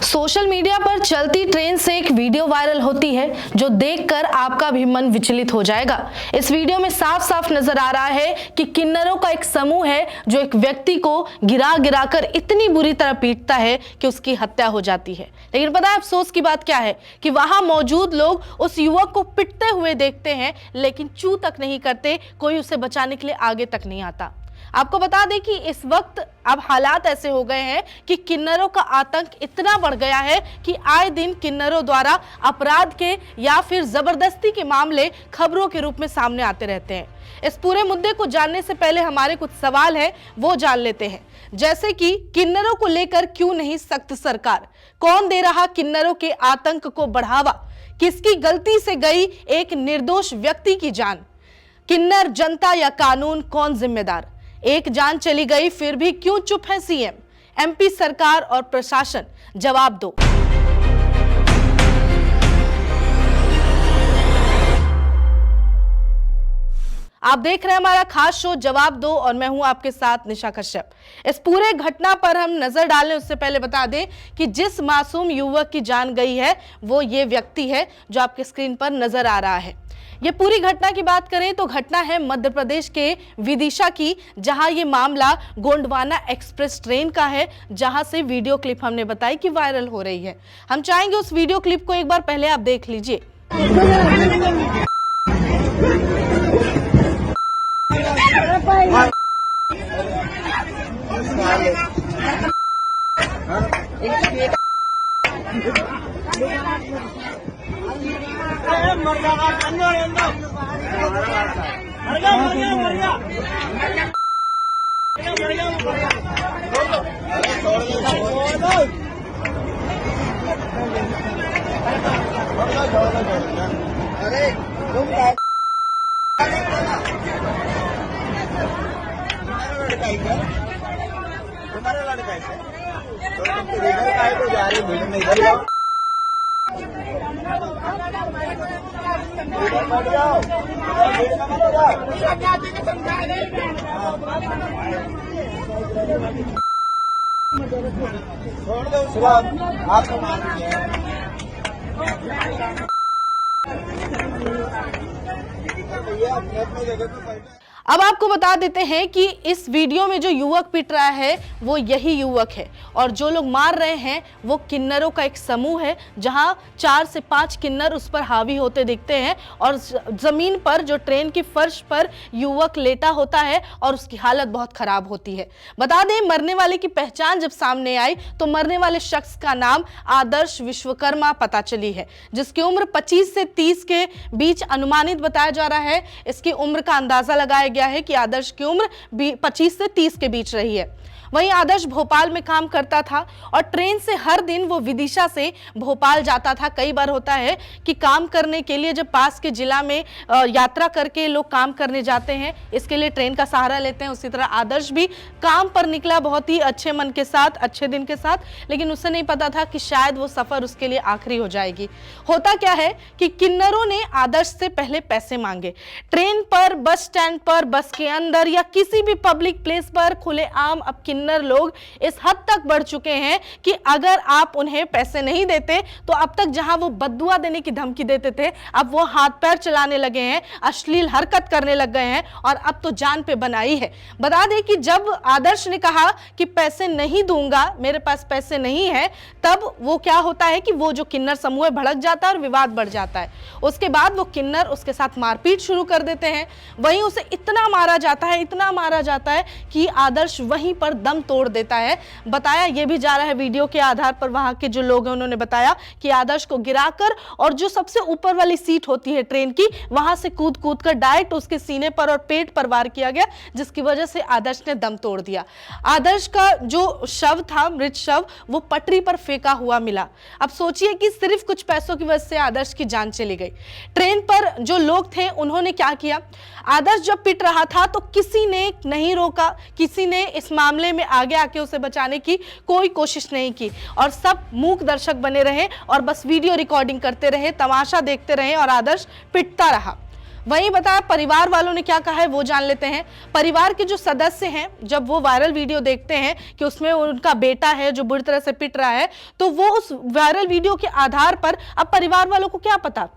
Social media पर चलती train से एक वीडियो वायरल होती है जो देखकर आपका भी मन विचलित हो जाएगा। इस वीडियो में साफ साफ नजर आ रहा है कि किन्नरों का एक समूह है जो एक व्यक्ति को गिरा गिरा कर इतनी बुरी तरह पीटता है कि उसकी हत्या हो जाती है। लेकिन पता है अफसोस की बात क्या है कि वहां मौजूद लोग उस युवक को पिटते हुए देखते हैं लेकिन चू तक नहीं करते, कोई उसे बचाने के लिए आगे तक नहीं आता। आपको बता दें कि इस वक्त अब हालात ऐसे हो गए हैं कि किन्नरों का आतंक इतना बढ़ गया है कि आए दिन किन्नरों द्वारा अपराध के या फिर जबरदस्ती के मामले खबरों के रूप में सामने आते रहते हैं। इस पूरे मुद्दे को जानने से पहले हमारे कुछ सवाल हैं, वो जान लेते हैं। जैसे कि किन्नरों को लेकर क्यों नहीं सख्त सरकार? कौन दे रहा किन्नरों के आतंक को बढ़ावा? किसकी गलती से गई एक निर्दोष व्यक्ति की जान? किन्नर, जनता या कानून, कौन जिम्मेदार? एक जान चली गई फिर भी क्यों चुप है सीएम, एमपी सरकार और प्रशासन? जवाब दो। आप देख रहे हैं हमारा खास शो जवाब दो और मैं हूं आपके साथ निशा कश्यप। इस पूरे घटना पर हम नजर डालें उससे पहले बता दें कि जिस मासूम युवक की जान गई है वो ये व्यक्ति है जो आपके स्क्रीन पर नजर आ रहा है। ये पूरी घटना की बात करें तो घटना है मध्य प्रदेश के विदिशा की, जहां ये मामला गोंडवाना एक्सप्रेस ट्रेन का है, जहां से वीडियो क्लिप हमने बताई कि वायरल हो रही है। हम चाहेंगे उस वीडियो क्लिप को एक बार पहले आप देख लीजिए। तुम्हारा लड़का है तो तुम इधर का है तो जा रही भीड़ में इधर जाओ, इधर मत जाओ, भीड़ में मत जाओ। छोड़ दो उसको, आप तो मान भैया अपनी जगह पे। अब आपको बता देते हैं कि इस वीडियो में जो युवक पिट रहा है वो यही युवक है और जो लोग मार रहे हैं वो किन्नरों का एक समूह है, जहां 4 से 5 किन्नर उस पर हावी होते दिखते हैं और जमीन पर जो ट्रेन की फर्श पर युवक लेटा होता है और उसकी हालत बहुत खराब होती है। बता दें मरने वाले की पहचान जब सामने आई तो मरने वाले शख्स का नाम आदर्श विश्वकर्मा पता चली है, जिसकी उम्र 25 से 30 के बीच अनुमानित बताया जा रहा है। इसकी उम्र का अंदाजा लगाया गया है कि आदर्श की उम्र 25 से 30 के बीच रही है। वहीं आदर्श भोपाल में काम करता था और ट्रेन से हर दिन वो विदिशा से भोपाल जाता था। कई बार होता है कि काम करने के लिए जब पास के जिला में यात्रा करके लोग काम करने जाते हैं, इसके लिए ट्रेन का सहारा लेते हैं। उसी तरह आदर्श भी काम पर निकला बहुत ही अच्छे मन के साथ, अच्छे दिन के साथ, लेकिन उसे नहीं पता था कि शायद वो सफर उसके लिए आखिरी हो जाएगी। होता क्या है कि किन्नरों ने आदर्श से पहले पैसे मांगे। ट्रेन पर, बस स्टैंड पर, बस के अंदर या किसी भी पब्लिक प्लेस पर खुलेआम अब किन्नर लोग इस हद तक बढ़ चुके हैं कि अगर आप उन्हें पैसे नहीं देते तो अब तक जहां वो बद्दुआ देने की धमकी देते थे, अब वो हाथ पैर चलाने लगे हैं, अश्लील हरकत करने लग गए हैं और अब तो जान पे बनाई है। बता दें कि जब आदर्श ने कहा कि पैसे नहीं दूंगा, मेरे पास पैसे नहीं है, तब वो क्या होता है कि वो जो किन्नर समूह भड़क जाता है और विवाद बढ़ जाता है। उसके बाद वो किन्नर उसके साथ मारपीट शुरू कर देते हैं। वहीं उसे इतना मारा जाता है, इतना मारा जाता है कि आदर्श वहीं पर दम तोड़ देता है। बताया यह भी जा रहा है वीडियो के आधार पर, वहां के जो लोग हैं उन्होंने बताया कि आदर्श को गिराकर और जो सबसे ऊपर वाली सीट होती है ट्रेन की, वहां से कूद कूद कर डायरेक्ट उसके सीने पर और पेट पर वार किया गया, जिसकी वजह से आदर्श ने दम तोड़ दिया। आदर्श का जो शव था, मृत शव, वो पटरी पर फेंका हुआ मिला। अब सोचिए कि सिर्फ कुछ पैसों की वजह से आदर्श की जान चली गई। ट्रेन पर जो लोग थे उन्होंने क्या किया, आदर्श जब पिट रहा था तो किसी ने नहीं रोका, किसी ने इस मामले में आगे आके उसे बचाने की कोई कोशिश नहीं की और सब मूक दर्शक बने रहे और बस वीडियो रिकॉर्डिंग करते रहे, तमाशा देखते रहे और आदर्श पिटता रहा। वहीं बताया परिवार वालों ने क्या कहा है वो जान लेते हैं। परिवार के जो सदस्य हैं जब वो वायरल वीडियो देखते हैं कि उसमें उनका बेटा है जो बुरी तरह से पिट रहा है, तो वो उस वायरल वीडियो के आधार पर, अब परिवार वालों को क्या पता,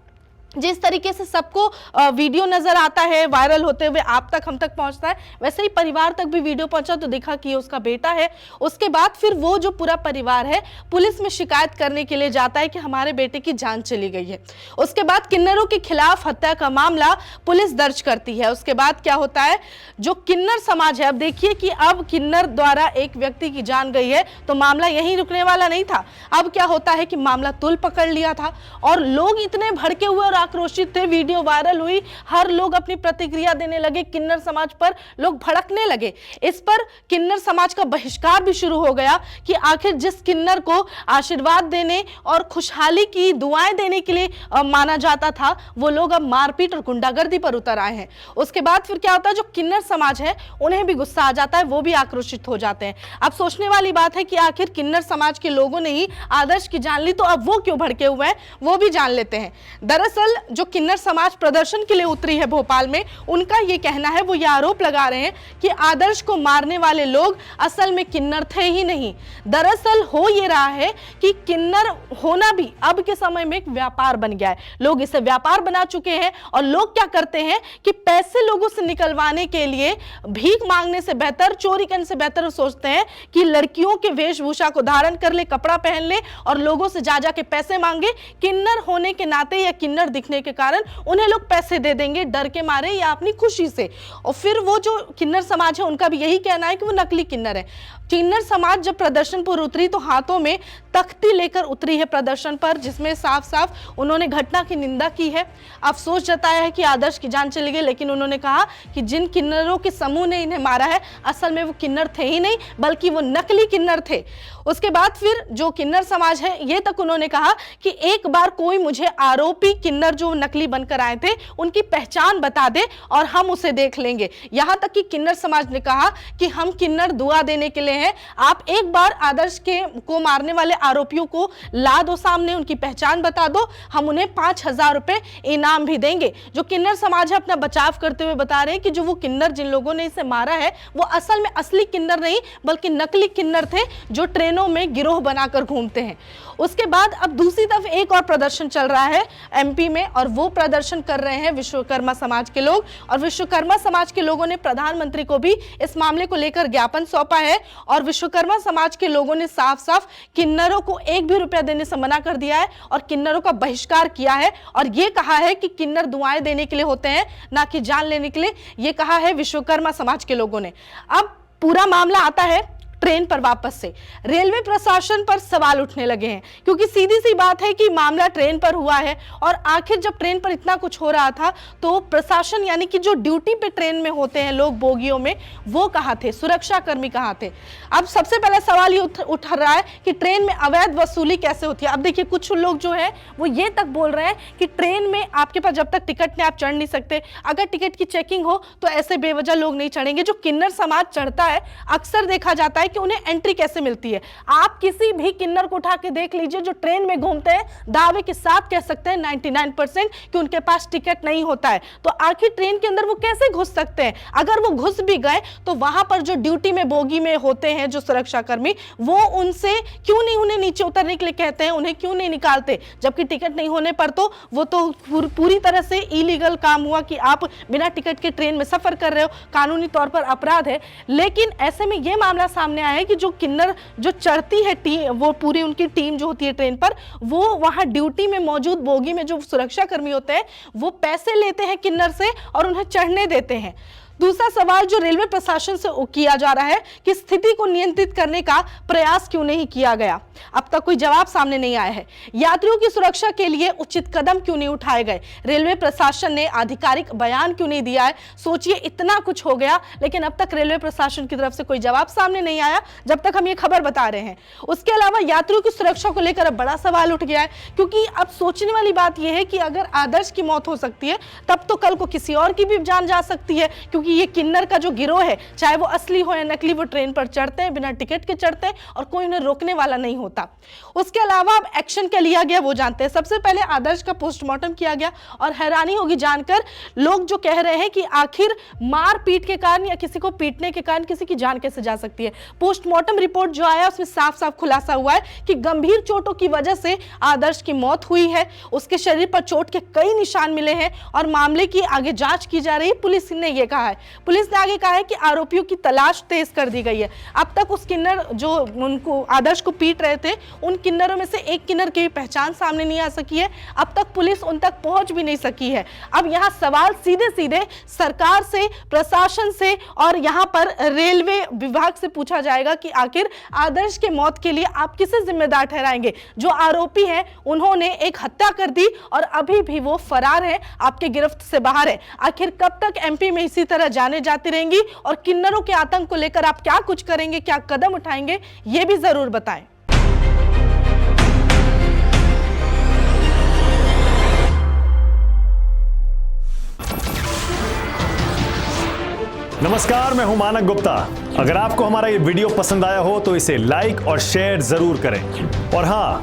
जिस तरीके से सबको वीडियो नजर आता है वायरल होते हुए आप तक, हम तक पहुंचता है, वैसे ही परिवार तक भी वीडियो पहुंचा तो देखा कि उसका बेटा है। उसके बाद फिर वो जो पूरा परिवार है पुलिस में शिकायत करने के लिए जाता है कि हमारे बेटे की जान चली गई है। उसके बाद किन्नरों के खिलाफ हत्या का मामला पुलिस दर्ज करती है। उसके बाद क्या होता है, जो किन्नर समाज है, अब देखिए कि अब किन्नर द्वारा एक व्यक्ति की जान गई है तो मामला यहीं रुकने वाला नहीं था। अब क्या होता है कि मामला तुल पकड़ लिया था और लोग इतने भड़के हुए और आक्रोशित थे, वीडियो वायरल हुई, हर लोग अपनी प्रतिक्रिया देने लगे, किन्नर समाज पर लोग भड़कने लगे। इस पर किन्नर समाज का बहिष्कार भी शुरू हो गया कि आखिर जिस किन्नर को आशीर्वाद देने और खुशहाली की दुआएं देने के लिए माना जाता था, वो लोग अब मारपीट और गुंडागर्दी पर उतर आए हैं। उसके बाद फिर क्या होता है, जो किन्नर समाज है उन्हें भी गुस्सा आ जाता है, वो भी आक्रोशित हो जाते हैं। अब सोचने वाली बात है कि आखिर किन्नर समाज के लोगों ने ही आदर्श की जान ली, तो अब वो क्यों भड़के हुए हैं वो भी जान लेते हैं। दरअसल जो किन्नर समाज प्रदर्शन के लिए उतरी है भोपाल में, उनका ये कहना है, वो ये आरोप लगा रहे हैं कि आदर्श को मारने वाले लोग असल में किन्नर थे ही नहीं। दरअसल हो ये रहा है कि किन्नर होना भी अब के समय में एक व्यापार बन गया है, लोग इसे व्यापार बना चुके हैं। और लोग क्या करते हैं कि पैसे लोगों से निकलवाने के लिए भीख मांगने से बेहतर, चोरी करने से बेहतर सोचते हैं कि लड़कियों के वेशभूषा को धारण कर ले, कपड़ा पहन ले और लोगों से जा के पैसे मांगे। किन्नर होने के नाते या किन्नर दिखने के कारण उन्हें लोग पैसे दे देंगे डर के मारे या अपनी खुशी से। और फिर वो जो किन्नर समाज है उनका भी यही कहना है कि वो नकली किन्नर है। किन्नर समाज जब प्रदर्शन पर उतरी तो हाथों में तख्ती लेकर उतरी है प्रदर्शन पर, जिसमें साफ साफ उन्होंने घटना की निंदा की है, अफसोस जताया है कि आदर्श की जान चली गई। लेकिन उन्होंने कहा कि जिन किन्नरों के समूह ने इन्हें मारा है असल में वो किन्नर थे ही नहीं, बल्कि वो नकली किन्नर थे। उसके बाद फिर जो किन्नर समाज है ये तक उन्होंने कहा कि एक बार कोई मुझे आरोपी किन्नर जो नकली बनकर आए थे उनकी पहचान बता दे और हम उसे देख लेंगे। यहां तक कि किन्नर समाज ने कहा कि हम किन्नर दुआ देने के लिए हैं, आप एक बार आदर्श को मारने वाले आरोपियों को ला दो सामने, उनकी पहचान बता दो, हम उन्हें 5,000 रुपए इनाम भी देंगे। जो किन्नर समाज है अपना बचाव करते हुए बता रहे हैं कि जो वो किन्नर जिन लोगों ने इसे मारा है वो असल में असली किन्नर नहीं बल्कि नकली किन्नर थे जो ट्रेनों में गिरोह बनाकर घूमते हैं। उसके बाद अब दूसरी तरफ एक और प्रदर्शन चल रहा है एमपी में, और वो प्रदर्शन कर रहे हैं विश्वकर्मा समाज के लोग। और विश्वकर्मा समाज के लोगों ने प्रधानमंत्री को भी इस मामले को लेकर ज्ञापन सौंपा है और विश्वकर्मा समाज के लोगों ने साफ साफ किन्नरों को 1 भी रुपया देने से मना कर दिया है और किन्नरों का बहिष्कार किया है और ये कहा है कि किन्नर दुआएं देने के लिए होते हैं ना कि जान लेने के लिए, ये कहा है विश्वकर्मा समाज के लोगों ने। अब पूरा मामला आता है ट्रेन पर वापस से। रेलवे प्रशासन पर सवाल उठने लगे हैं क्योंकि सीधी सी बात है कि मामला ट्रेन पर हुआ है और आखिर जब ट्रेन पर इतना कुछ हो रहा था तो प्रशासन यानी कि जो ड्यूटी पे ट्रेन में होते हैं लोग बोगियों में, वो कहाँ थे, सुरक्षा कर्मी कहाँ थे। अब सबसे पहला सवाल ये उठ रहा है कि ट्रेन में अवैध वसूली कैसे होती है। अब देखिए कुछ लोग जो है वो ये तक बोल रहे हैं कि ट्रेन में आपके पास जब तक टिकट नहीं आप चढ़ नहीं सकते, अगर टिकट की चेकिंग हो तो ऐसे बेवजह लोग नहीं चढ़ेंगे। जो किन्नर समाज चढ़ता है अक्सर देखा जाता है कि उन्हें एंट्री कैसे मिलती है। आप किसी भी किन्नर को उठा के देख लीजिए जो ट्रेन में घूमते हैं, दावे के साथ कह सकते हैं 99% कि उनके पास टिकट नहीं होता है। तो आखिर ट्रेन के अंदर वो कैसे घुस सकते हैं? अगर वो घुस भी गए तो वहां पर जो ड्यूटी में बोगी में होते हैं जो सुरक्षा कर्मी, वो उनसे क्यों नहीं उन्हें नीचे उतरने के लिए कहते हैं, उन्हें क्यों नहीं निकालते? जबकि टिकट नहीं होने पर तो वो तो पूरी तरह से इलीगल काम हुआ कि आप बिना टिकट के ट्रेन में सफर कर रहे हो, कानूनी तौर पर अपराध है। लेकिन ऐसे में यह मामला सामने आया है कि जो किन्नर जो चढ़ती है टीम, वो पूरी उनकी टीम जो होती है ट्रेन पर, वो वहां ड्यूटी में मौजूद बोगी में जो सुरक्षा कर्मी होते हैं वो पैसे लेते हैं किन्नर से और उन्हें चढ़ने देते हैं। दूसरा सवाल जो रेलवे प्रशासन से किया जा रहा है कि स्थिति को नियंत्रित करने का प्रयास क्यों नहीं किया गया, अब तक कोई जवाब सामने नहीं आया है। यात्रियों की सुरक्षा के लिए उचित कदम क्यों नहीं उठाए गए, रेलवे प्रशासन ने आधिकारिक बयान क्यों नहीं दिया है। सोचिए इतना कुछ हो गया लेकिन अब तक रेलवे प्रशासन की तरफ से कोई जवाब सामने नहीं आया जब तक हम ये खबर बता रहे हैं। उसके अलावा यात्रियों की सुरक्षा को लेकर अब बड़ा सवाल उठ गया है क्योंकि अब सोचने वाली बात यह है कि अगर आदर्श की मौत हो सकती है तब तो कल को किसी और की भी जान जा सकती है, क्योंकि क्योंकि ये किन्नर का जो गिरोह है, चाहे वो असली हो या नकली, वो ट्रेन पर चढ़ते हैं, बिना टिकट के चढ़ते हैं और कोई उन्हें रोकने वाला नहीं होता। उसके अलावा अब एक्शन क्या लिया गया वो जानते हैं। सबसे पहले आदर्श का पोस्टमार्टम किया गया और हैरानी होगी जानकर, लोग जो कह रहे हैं कि आखिर मार पीट के कारण या किसी को पीटने के कारण किसी की जान कैसे जा सकती है। पोस्टमार्टम रिपोर्ट जो आया उसमें साफ साफ खुलासा हुआ है कि गंभीर चोटों की वजह से आदर्श की मौत हुई है। उसके शरीर पर चोट के कई निशान मिले हैं और मामले की आगे जांच की जा रही है, पुलिस ने यह कहा है। पुलिस ने आगे कहा है कि आरोपियों की तलाश तेज कर दी गई है। अब तक उस किन्नर जो उनको आदर्श को पीट रहे थे, उन किन्नरों में से एक किन्नर की पहचान सामने नहीं आ सकी है। अब तक पुलिस उन तक पहुंच भी नहीं सकी है। अब यहां सवाल सीधे सीधे सरकार से, प्रशासन से और यहां पर रेलवे विभाग से पूछा जाएगा कि आखिर आदर्श के मौत के लिए आप किसे जिम्मेदार ठहराएंगे। जो आरोपी हैं उन्होंने एक हत्या कर दी और अभी भी वो फरार है, आपके गिरफ्त से बाहर है। आखिर कब तक एमपी में इसी तरह जाने जाती रहेंगी और किन्नरों के आतंक को लेकर आप क्या कुछ करेंगे, क्या कदम उठाएंगे, ये भी जरूर बताएं। नमस्कार, मैं हूं मानक गुप्ता। अगर आपको हमारा ये वीडियो पसंद आया हो तो इसे लाइक और शेयर जरूर करें और हां,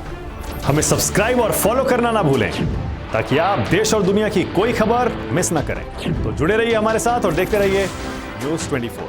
हमें सब्सक्राइब और फॉलो करना ना भूलें ताकि आप देश और दुनिया की कोई खबर मिस ना करें। तो जुड़े रहिए हमारे साथ और देखते रहिए न्यूज़ 24।